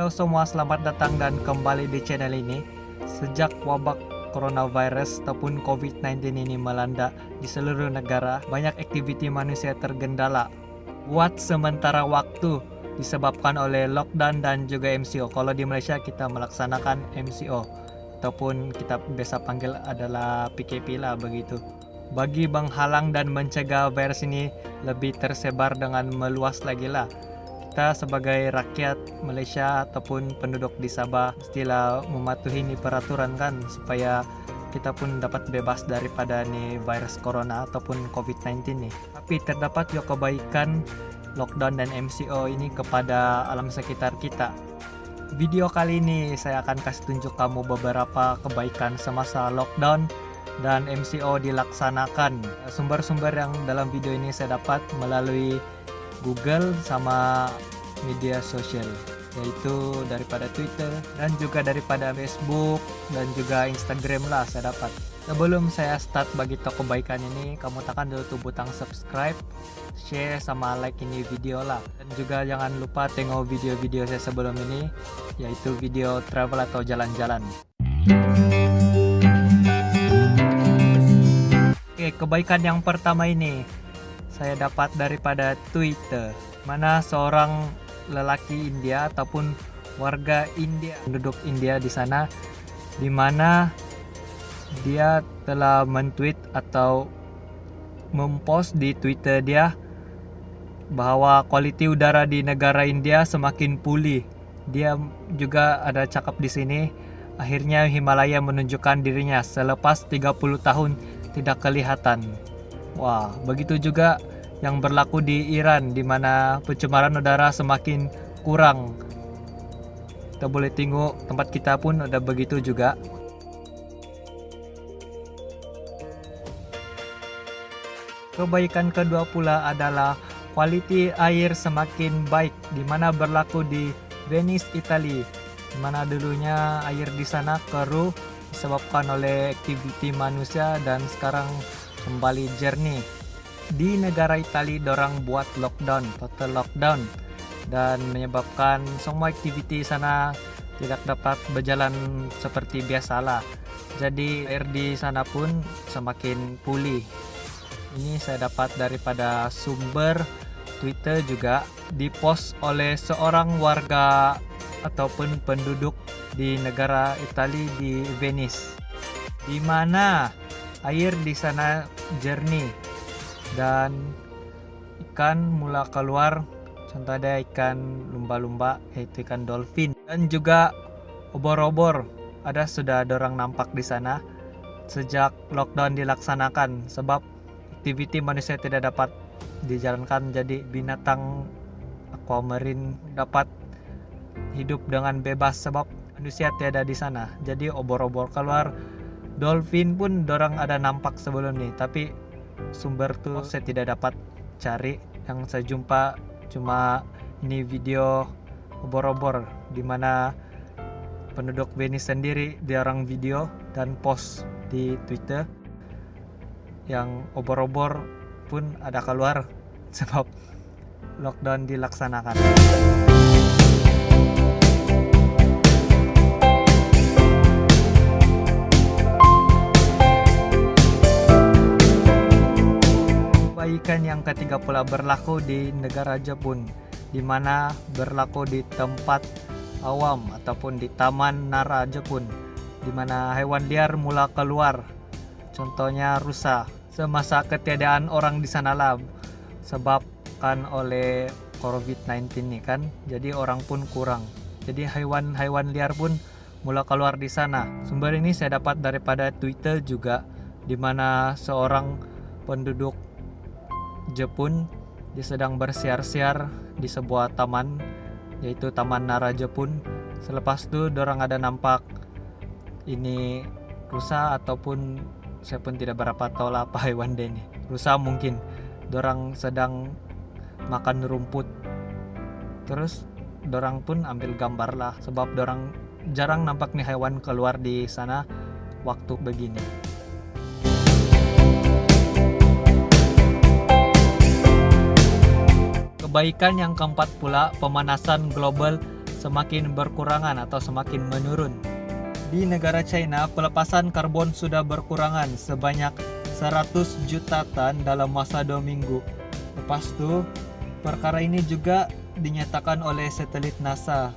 Halo semua, selamat datang dan kembali di channel ini. Sejak wabah coronavirus ataupun COVID-19 ini melanda di seluruh negara, banyak aktiviti manusia tergendala buat sementara waktu disebabkan oleh lockdown dan juga MCO. Kalau di Malaysia kita melaksanakan MCO ataupun kita biasa panggil adalah PKP lah begitu. Bagi menghalang dan mencegah virus ini lebih tersebar dengan meluas lagi lah, kita sebagai rakyat Malaysia ataupun penduduk di Sabah mestilah mematuhi ni peraturan kan, supaya kita pun dapat bebas daripada ni virus corona ataupun COVID-19 nih. Tapi terdapat juga kebaikan lockdown dan MCO ini kepada alam sekitar kita. Video kali ini saya akan kasih tunjuk kamu beberapa kebaikan semasa lockdown dan MCO dilaksanakan. Sumber-sumber yang dalam video ini saya dapat melalui Google sama media sosial, yaitu daripada Twitter dan juga daripada Facebook dan juga Instagram lah saya dapat. Sebelum saya start bagi kebaikan ini, kamu tekan dulu tuh butang subscribe, share sama like ini video lah. Dan juga jangan lupa tengok video-video saya sebelum ini, yaitu video travel atau jalan-jalan. Oke, kebaikan yang pertama ini saya dapat daripada Twitter, mana seorang lelaki India ataupun warga India, penduduk India di sana, di mana dia telah men-tweet atau mempost di Twitter dia bahwa kualiti udara di negara India semakin pulih. Dia juga ada cakap di sini, akhirnya Himalaya menunjukkan dirinya selepas 30 tahun tidak kelihatan. Wah, begitu juga yang berlaku di Iran, di mana pencemaran udara semakin kurang. Kita boleh tengok tempat kita pun ada begitu juga. Kebaikan kedua pula adalah kualiti air semakin baik, di mana berlaku di Venice, Italia, di mana dulunya air di sana keruh disebabkan oleh aktiviti manusia dan sekarang kembali jernih. Di negara Italia dorang buat lockdown, total lockdown, dan menyebabkan semua aktiviti sana tidak dapat berjalan seperti biasalah. Jadi air di sana pun semakin pulih. Ini saya dapat daripada sumber Twitter, juga dipost oleh seorang warga ataupun penduduk di negara Italia di Venice, di mana air di sana jernih dan ikan mula keluar. Contoh ada ikan lumba-lumba, yaitu ikan dolphin, dan juga obor-obor ada sudah dorang nampak di sana sejak lockdown dilaksanakan, sebab aktiviti manusia tidak dapat dijalankan, jadi binatang aquamarine dapat hidup dengan bebas sebab manusia tiada di sana. Jadi obor-obor keluar, dolphin pun dorang ada nampak sebelum ni, tapi sumber tu saya tidak dapat cari. Yang saya jumpa cuma ini video obor-obor, di mana penduduk Venice sendiri dia orang video dan post di Twitter. Yang obor-obor pun ada keluar sebab lockdown dilaksanakan. Kebaikan yang ketiga pula berlaku di negara Jepun, di mana berlaku di tempat awam ataupun di Taman Nara Jepun, di mana hewan liar mula keluar. Contohnya rusa. Semasa ketiadaan orang di sana lah, sebabkan oleh COVID-19 ini kan, jadi orang pun kurang. Jadi hewan-hewan liar pun mula keluar di sana. Sumber ini saya dapat daripada Twitter juga, di mana seorang penduduk Jepun dia sedang bersiar-siar di sebuah taman, yaitu Taman Nara Jepun. Selepas itu dorang ada nampak ini rusa, ataupun saya pun tidak berapa tahu lah apa hewan dia ini. Rusa mungkin. Dorang sedang makan rumput. Terus dorang pun ambil gambar lah, sebab dorang jarang nampak nih hewan keluar di sana waktu begini. Kebaikan yang keempat pula, pemanasan global semakin berkurangan atau semakin menurun. Di negara China, pelepasan karbon sudah berkurangan sebanyak 100 juta ton dalam masa 2 minggu. Lepas itu, perkara ini juga dinyatakan oleh satelit NASA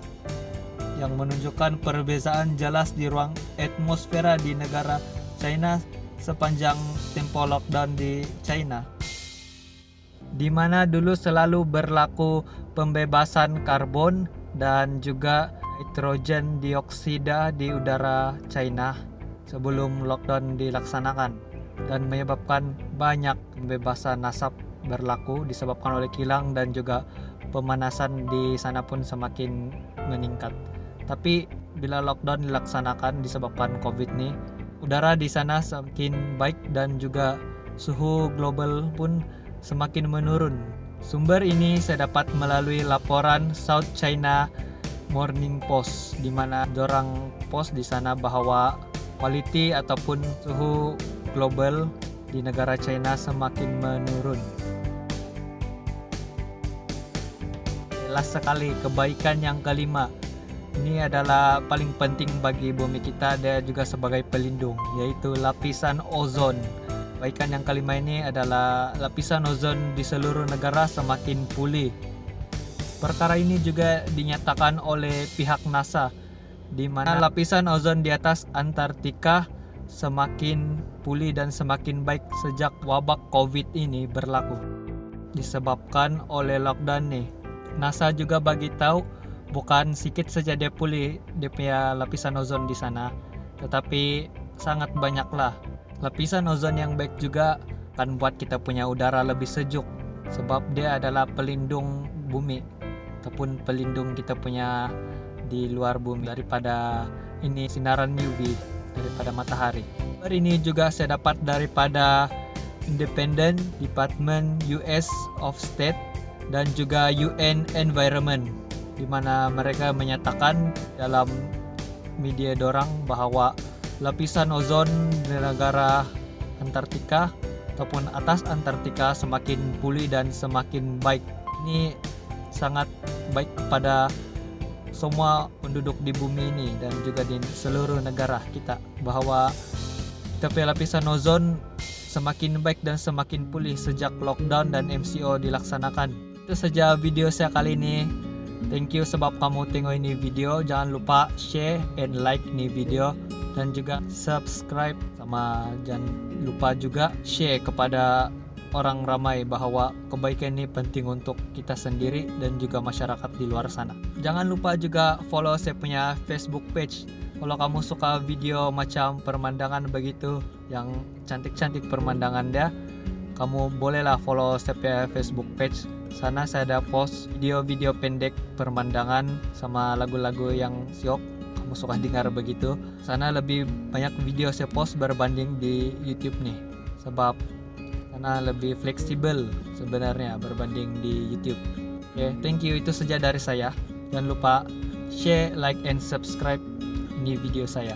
yang menunjukkan perbezaan jelas di ruang atmosfera di negara China sepanjang tempo lockdown di China, di mana dulu selalu berlaku pembebasan karbon dan juga nitrogen dioksida di udara China sebelum lockdown dilaksanakan, dan menyebabkan banyak pembebasan asap berlaku disebabkan oleh kilang, dan juga pemanasan di sana pun semakin meningkat. Tapi bila lockdown dilaksanakan disebabkan COVID nih, udara di sana semakin baik dan juga suhu global pun semakin menurun. Sumber ini saya dapat melalui laporan South China Morning Post, di mana dorang post di sana bahwa quality ataupun suhu global di negara China semakin menurun. Jelas sekali kebaikan yang kelima. Ini adalah paling penting bagi bumi kita, dia juga sebagai pelindung, yaitu lapisan ozon. Kebaikan yang kelima ini adalah lapisan ozon di seluruh negara semakin pulih. Perkara ini juga dinyatakan oleh pihak NASA, di mana lapisan ozon di atas Antartika semakin pulih dan semakin baik sejak wabak COVID ini berlaku. Disebabkan oleh lockdown nih, NASA juga bagi tahu bukan sedikit saja dia pulih dia punya lapisan ozon di sana, tetapi sangat banyaklah. Lapisan ozon yang baik juga akan buat kita punya udara lebih sejuk, sebab dia adalah pelindung bumi ataupun pelindung kita punya di luar bumi daripada ini sinaran UV daripada matahari. Ini juga saya dapat daripada Independent Department US of State dan juga UN Environment, di mana mereka menyatakan dalam media dorang bahwa lapisan ozon di negara Antartika ataupun atas Antartika semakin pulih dan semakin baik. Ini sangat baik kepada semua penduduk di bumi ini dan juga di seluruh negara kita, bahwa kita punya lapisan ozon semakin baik dan semakin pulih sejak lockdown dan MCO dilaksanakan. Itu saja video saya kali ini. Thank you sebab kamu tengok ini video. Jangan lupa share and like ni video dan juga subscribe, sama jangan lupa juga share kepada orang ramai bahwa kebaikan ini penting untuk kita sendiri dan juga masyarakat di luar sana. Jangan lupa juga follow saya punya Facebook page. Kalau kamu suka video macam pemandangan begitu, yang cantik-cantik pemandangan dia, kamu bolehlah follow saya punya Facebook page. Sana saya ada post video-video pendek pemandangan sama lagu-lagu yang siok kamu suka dengar begitu. Sana lebih banyak video saya post berbanding di YouTube nih, sebab karena lebih fleksibel sebenarnya berbanding di YouTube. Oke, thank you, itu saja dari saya. Jangan lupa share, like, and subscribe ini video saya.